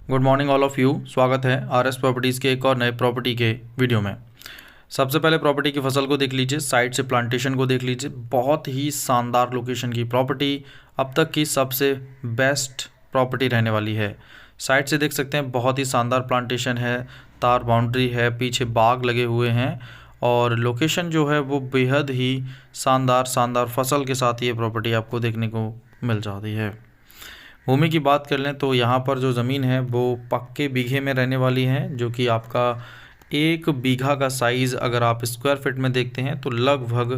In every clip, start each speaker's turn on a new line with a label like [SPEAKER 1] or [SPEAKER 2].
[SPEAKER 1] Good morning all of you. स्वागत है RS properties के एक और नए प्रॉपर्टी के वीडियो में। सबसे पहले प्रॉपर्टी की फसल को देख लीजिए, साइड से प्लांटेशन को देख लीजिए। बहुत ही शानदार लोकेशन की प्रॉपर्टी, अब तक की सबसे बेस्ट प्रॉपर्टी रहने वाली है। साइड से देख सकते हैं बहुत ही शानदार प्लांटेशन है, तार बाउंड्री है, पीछे बाग लगे हुए हैं और लोकेशन जो है वो बेहद ही शानदार फसल के साथ ये प्रॉपर्टी आपको देखने को मिल जाती है। भूमि की बात कर लें तो यहाँ पर जो ज़मीन है वो पक्के बीघे में रहने वाली है, जो कि आपका 1 बीघा का साइज़ अगर आप स्क्वायर फीट में देखते हैं तो लगभग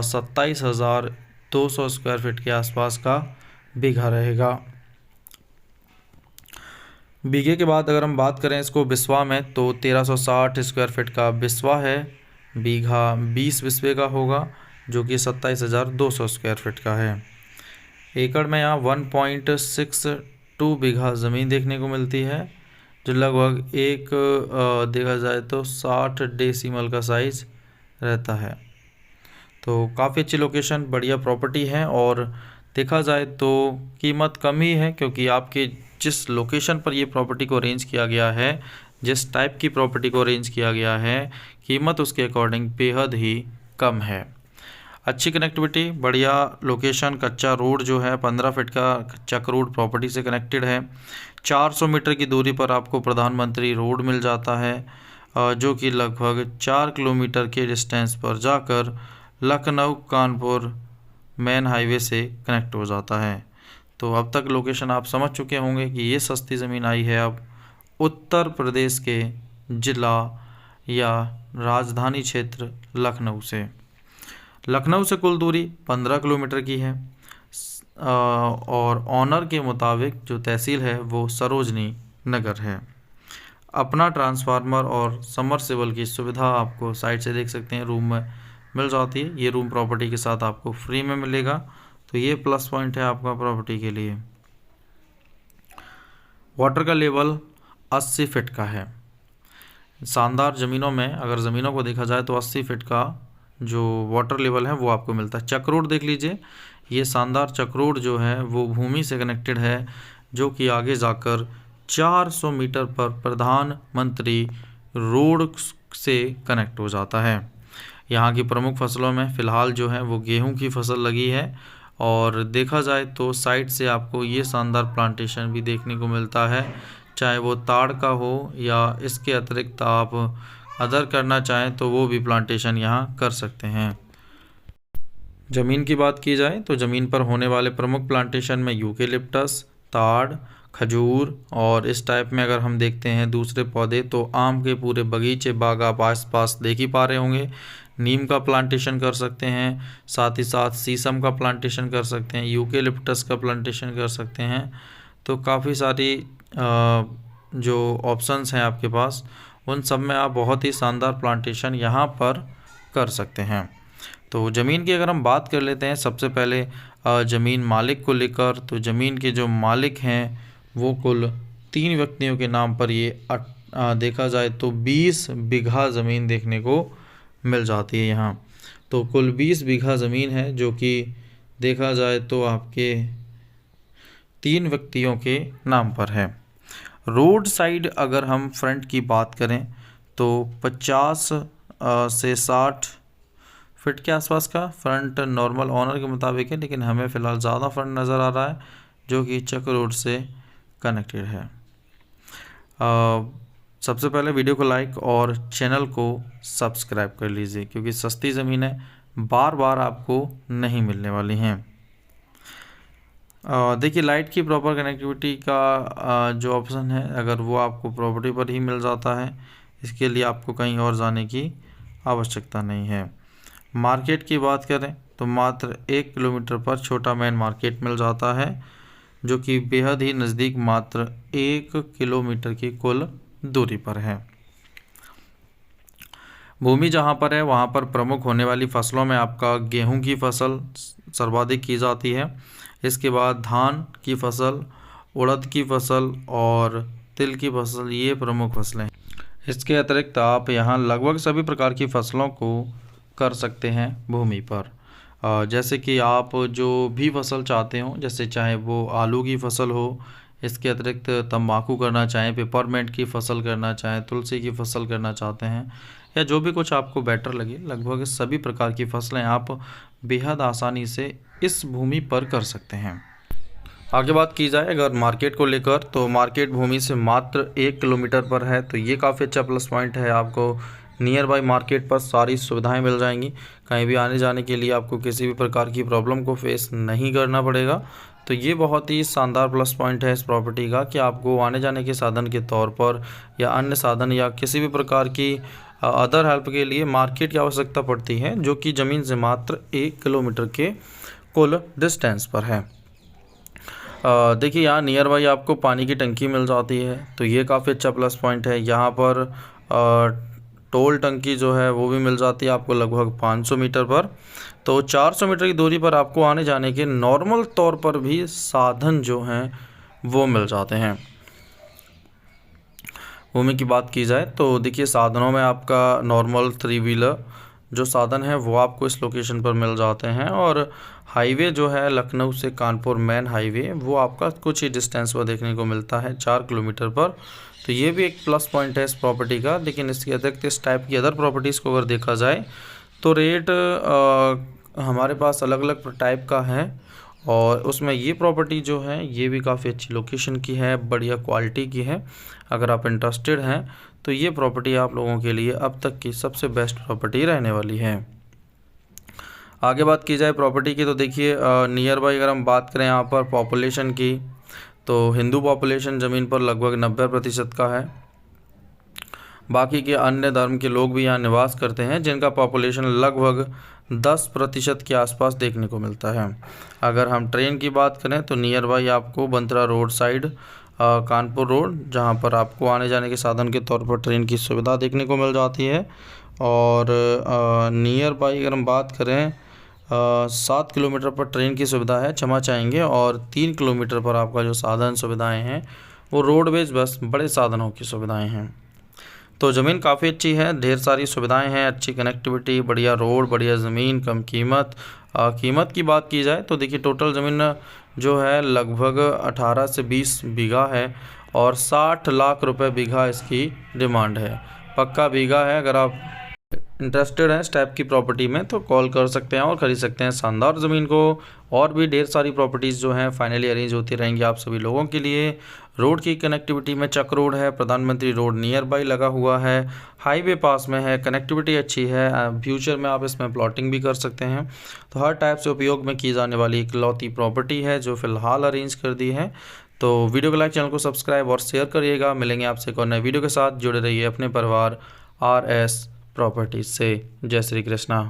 [SPEAKER 1] 27,200 स्क्वायर फीट के आसपास का बीघा रहेगा। बीघे के बाद अगर हम बात करें इसको बिस्वा में तो 1360 स्क्वायर फीट का बिस्वा है। बीघा 20 बिस्वे का होगा जो कि 27,200 स्क्वायर फीट का है। एकड़ में यहाँ 1.62 बीघा ज़मीन देखने को मिलती है, जो लगभग देखा जाए तो 60 डेसिमल का साइज़ रहता है। तो काफ़ी अच्छी लोकेशन, बढ़िया प्रॉपर्टी है और देखा जाए तो कीमत कम ही है, क्योंकि आपके जिस लोकेशन पर ये प्रॉपर्टी को अरेंज किया गया है, जिस टाइप की प्रॉपर्टी को अरेंज किया गया है, कीमत उसके अकॉर्डिंग बेहद ही कम है। अच्छी कनेक्टिविटी, बढ़िया लोकेशन, कच्चा रोड जो है 15 फीट का कच्चा रोड प्रॉपर्टी से कनेक्टेड है। 400 मीटर की दूरी पर आपको प्रधानमंत्री रोड मिल जाता है, जो कि लगभग 4 किलोमीटर के डिस्टेंस पर जाकर लखनऊ कानपुर मेन हाईवे से कनेक्ट हो जाता है। तो अब तक लोकेशन आप समझ चुके होंगे कि ये सस्ती ज़मीन आई है अब उत्तर प्रदेश के ज़िला या राजधानी क्षेत्र लखनऊ से। लखनऊ से कुल दूरी 15 किलोमीटर की है और ऑनर के मुताबिक जो तहसील है वो सरोजनी नगर है। अपना ट्रांसफार्मर और समरसेबल की सुविधा आपको साइड से देख सकते हैं रूम में मिल जाती है। ये रूम प्रॉपर्टी के साथ आपको फ्री में मिलेगा, तो ये प्लस पॉइंट है आपका प्रॉपर्टी के लिए। वाटर का लेवल 80 फीट का है। शानदार ज़मीनों में अगर ज़मीनों को देखा जाए तो 80 फीट का जो वाटर लेवल है वो आपको मिलता है। चक्रोड देख लीजिए, ये शानदार चक्रोड जो है वो भूमि से कनेक्टेड है, जो कि आगे जाकर 400 मीटर पर प्रधानमंत्री रोड से कनेक्ट हो जाता है। यहाँ की प्रमुख फसलों में फ़िलहाल जो है वो गेहूं की फसल लगी है और देखा जाए तो साइड से आपको ये शानदार प्लांटेशन भी देखने को मिलता है, चाहे वो ताड़ का हो या इसके अतिरिक्त आप अदर करना चाहें तो वो भी प्लांटेशन यहाँ कर सकते हैं। ज़मीन की बात की जाए तो ज़मीन पर होने वाले प्रमुख प्लांटेशन में यूकेलिप्टस, ताड़, खजूर और इस टाइप में अगर हम देखते हैं दूसरे पौधे तो आम के पूरे बगीचे बाग आप आस पास देख ही पा रहे होंगे। नीम का प्लांटेशन कर सकते हैं, साथ ही साथ शीशम का प्लांटेशन कर सकते हैं, यूकेलिप्टस का प्लांटेशन कर सकते हैं। तो काफ़ी सारी जो ऑप्शंस हैं आपके पास, उन सब में आप बहुत ही शानदार प्लांटेशन यहाँ पर कर सकते हैं। तो ज़मीन की अगर हम बात कर लेते हैं सबसे पहले ज़मीन मालिक को लेकर, तो ज़मीन के जो मालिक हैं वो कुल 3 व्यक्तियों के नाम पर ये देखा जाए तो 20 बीघा ज़मीन देखने को मिल जाती है यहाँ। तो कुल 20 बीघा ज़मीन है जो कि देखा जाए तो आपके 3 व्यक्तियों के नाम पर है। रोड साइड अगर हम फ्रंट की बात करें तो 50 से 60 फीट के आसपास का फ्रंट नॉर्मल ऑनर के मुताबिक है, लेकिन हमें फ़िलहाल ज़्यादा फ्रंट नज़र आ रहा है जो कि चक रोड से कनेक्टेड है। सबसे पहले वीडियो को लाइक और चैनल को सब्सक्राइब कर लीजिए, क्योंकि सस्ती ज़मीनें बार बार आपको नहीं मिलने वाली हैं। देखिए लाइट की प्रॉपर कनेक्टिविटी का जो ऑप्शन है अगर वो आपको प्रॉपर्टी पर ही मिल जाता है, इसके लिए आपको कहीं और जाने की आवश्यकता नहीं है। मार्केट की बात करें तो मात्र 1 किलोमीटर पर छोटा मेन मार्केट मिल जाता है, जो कि बेहद ही नज़दीक मात्र 1 किलोमीटर की कुल दूरी पर है। भूमि जहाँ पर है वहाँ पर प्रमुख होने वाली फसलों में आपका गेहूं की फसल सर्वाधिक की जाती है। इसके बाद धान की फसल, उड़द की फसल और तिल की फसल, ये प्रमुख फसलें हैं। इसके अतिरिक्त आप यहाँ लगभग सभी प्रकार की फसलों को कर सकते हैं भूमि पर। जैसे कि आप जो भी फसल चाहते हो, जैसे चाहे वो आलू की फसल हो इसके अतिरिक्त तंबाकू करना चाहें, पेपरमेंट की फसल करना चाहें, तुलसी की फसल करना चाहते हैं, या जो भी कुछ आपको बेटर लगे, लगभग सभी प्रकार की फसलें आप बेहद आसानी से इस भूमि पर कर सकते हैं। आगे बात की जाए अगर मार्केट को लेकर, तो मार्केट भूमि से मात्र 1 किलोमीटर पर है, तो ये काफ़ी अच्छा प्लस पॉइंट है। आपको नियर बाई मार्केट पर सारी सुविधाएं मिल जाएंगी, कहीं भी आने जाने के लिए आपको किसी भी प्रकार की प्रॉब्लम को फेस नहीं करना पड़ेगा। तो ये बहुत ही शानदार प्लस पॉइंट है इस प्रॉपर्टी का कि आपको आने जाने के साधन के तौर पर या अन्य साधन या किसी भी प्रकार की अदर हेल्प के लिए मार्केट की आवश्यकता पड़ती है, जो कि ज़मीन से मात्र 1 किलोमीटर के कुल डिस्टेंस पर है। देखिए यहाँ नियर बाई आपको पानी की टंकी मिल जाती है, तो ये काफ़ी अच्छा प्लस पॉइंट है। यहाँ पर टोल टंकी जो है वो भी मिल जाती है आपको लगभग 500 मीटर पर। तो 400 मीटर की दूरी पर आपको आने जाने के नॉर्मल तौर पर भी साधन जो हैं वो मिल जाते हैं। भूमि की बात की जाए तो देखिए साधनों में आपका नॉर्मल 3 व्हीलर जो साधन है वो आपको इस लोकेशन पर मिल जाते हैं, और हाईवे जो है लखनऊ से कानपुर मेन हाईवे वो आपका कुछ ही डिस्टेंस पर देखने को मिलता है 4 किलोमीटर पर। तो ये भी एक प्लस पॉइंट है इस प्रॉपर्टी का। लेकिन इसके अतिरिक्त इस टाइप की अदर प्रॉपर्टीज़ को अगर देखा जाए तो रेट हमारे पास अलग अलग टाइप का है, और उसमें ये प्रॉपर्टी जो है ये भी काफ़ी अच्छी लोकेशन की है, बढ़िया क्वालिटी की है। अगर आप इंटरेस्टेड हैं तो ये प्रॉपर्टी आप लोगों के लिए अब तक की सबसे बेस्ट प्रॉपर्टी रहने वाली है। आगे बात की जाए प्रॉपर्टी की, तो देखिए नियर बाई अगर हम बात करें यहाँ पर पॉपुलेशन की, तो हिंदू पॉपुलेशन ज़मीन पर लगभग 90% का है। बाकी के अन्य धर्म के लोग भी यहाँ निवास करते हैं, जिनका पॉपुलेशन लगभग 10% के आसपास देखने को मिलता है। अगर हम ट्रेन की बात करें तो नियर बाई आपको बंतरा रोड साइड कानपुर रोड, जहां पर आपको आने जाने के साधन के तौर पर ट्रेन की सुविधा देखने को मिल जाती है। और नियर बाई अगर हम बात करें 7 किलोमीटर पर ट्रेन की सुविधा है, क्षमा चाहेंगे, और 3 किलोमीटर पर आपका जो साधन सुविधाएं हैं वो रोडवेज बस बड़े साधनों की सुविधाएं हैं। तो ज़मीन काफ़ी अच्छी है, ढेर सारी सुविधाएं हैं, अच्छी कनेक्टिविटी, बढ़िया रोड, बढ़िया ज़मीन, कम कीमत। कीमत की बात की जाए तो देखिए टोटल ज़मीन जो है लगभग 18 से 20 बीघा है, और 60 लाख रुपए बीघा इसकी डिमांड है। पक्का बीघा है। अगर आप इंटरेस्टेड हैं इस टाइप की प्रॉपर्टी में तो कॉल कर सकते हैं और ख़रीद सकते हैं शानदार ज़मीन को। और भी ढेर सारी प्रॉपर्टीज़ जो हैं फाइनली अरेंज होती रहेंगी आप सभी लोगों के लिए। रोड की कनेक्टिविटी में चक रोड है, प्रधानमंत्री रोड नियर बाई लगा हुआ है, हाईवे पास में है, कनेक्टिविटी अच्छी है। फ्यूचर में आप इसमें प्लॉटिंग भी कर सकते हैं। तो हर टाइप से उपयोग में की जाने वाली इकलौती प्रॉपर्टी है जो फ़िलहाल अरेंज कर दी है। तो वीडियो को लाइक, चैनल को सब्सक्राइब और शेयर करिएगा। मिलेंगे आपसे एक और नए वीडियो के साथ। जुड़े रहिए अपने परिवार RS प्रॉपर्टीज से। जय श्री कृष्णा।